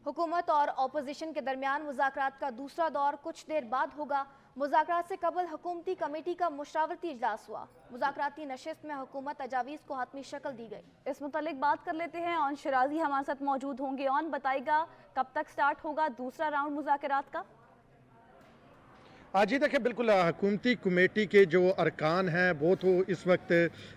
हुकूमत और अपोजिशन के दरमियान मुज़ाकरात का दूसरा दौर कुछ देर बाद होगा। मुज़ाकरात से कबल हुकूमती कमेटी का मुशावरती इजलास हुआ। मुज़ाकराती नशिस्त में हुकूमत तजावीज़ को हतमी शक्ल दी गई। इस मुतालिक बात कर लेते हैं। ऑन शिराजी हमारे साथ मौजूद होंगे। ऑन बताएगा कब तक स्टार्ट होगा दूसरा राउंड मुज़ाकरात का? जी देखिए, बिल्कुल हुकूमती कमेटी के जो अरकान हैं वो तो इस वक्त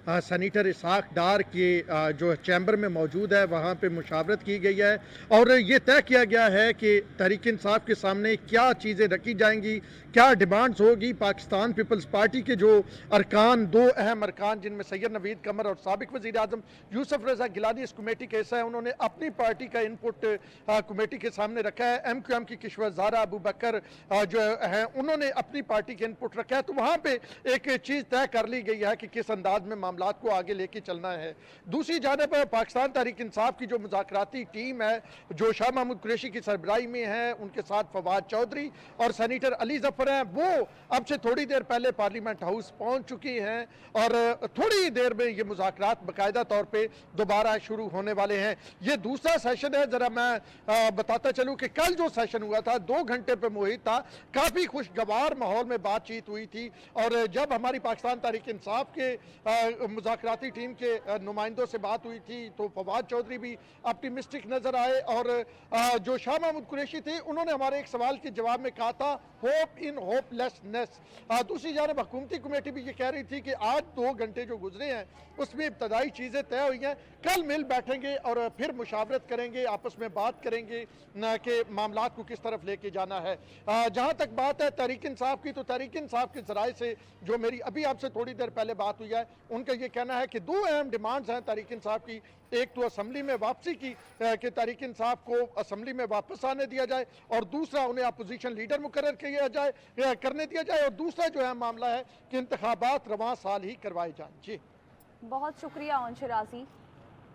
सैनीटर इसाक डार के जो चैम्बर में मौजूद है, वहाँ पे मुशावरत की गई है और ये तय किया गया है कि तहरीक इंसाफ के सामने क्या चीज़ें रखी जाएंगी, क्या डिमांड्स होगी। पाकिस्तान पीपल्स पार्टी के जो अरकान, दो अहम अरकान जिनमें सैयद नवीद कमर और साबिक वज़ीर आज़म यूसुफ रज़ा गिलानी इस कमेटी के हिस्सा है, उन्होंने अपनी पार्टी का इनपुट कमेटी के सामने रखा है। MQM की किश्वर ज़ारा अबू बकर जो है उन्होंने अपनी पार्टी के इनपुट रखा है, तो वहां पे एक चीज तय कर ली गई है कि किस अंदाज में मामलात को आगे लेके चलना है। दूसरी जानिब पाकिस्तान तहरीक इंसाफ की जो मुज़ाकराती टीम है, जो शाह महमूद कुरैशी की सरबराही में है, उनके साथ फवाद चौधरी और सेनेटर अली जफर हैं, वो अब से थोड़ी देर पहले पार्लियामेंट हाउस पहुंच चुकी हैं और थोड़ी देर में ये मुज़ाकरात बाकायदा तौर पर दोबारा शुरू होने वाले हैं। ये दूसरा सेशन है। जरा मैं बताता चलूं कि कल जो सेशन हुआ था 2 घंटे पे मुहित था, काफी खुशगवार माहौल में बातचीत हुई थी और जब हमारी पाकिस्तान तहरीक इंसाफ के मुज़ाकराती टीम के नुमाइंदों से बात हुई थी तो फवाद चौधरी भी ऑप्टिमिस्टिक नजर आए और जो शाह महमूद कुरैशी थे उन्होंने हमारे एक सवाल के जवाब में कहा था होप इन होपलेसनेस। दूसरी जानब हुकूमती कमेटी भी ये कह रही थी कि आज 2 घंटे जो गुजरे हैं उसमें इब्तदाई चीज़ें तय हुई हैं, कल मिल बैठेंगे और फिर मुशावरत करेंगे, आपस में बात करेंगे कि मामलात को किस तरफ लेके जाना है। जहाँ तक बात है तहरीक इंसाफ की, तो तहरीक इंसाफ के जराए से जो मेरी अभी आपसे थोड़ी देर पहले बात हुई है, उनका ये कहना है कि 2 अहम डिमांड्स हैं तहरीक इंसाफ की। एक तो असम्बली में वापसी की कि तहरीक इंसाफ को असम्बली में वापस आने दिया जाए और दूसरा उन्हें अपोजिशन लीडर मुकर्रर किया जाए करने दिया जाए और दूसरा जो है मामला है कि इंतखाबात रवां साल ही करवाए जाएं। जी बहुत शुक्रिया ऑन शिराजी।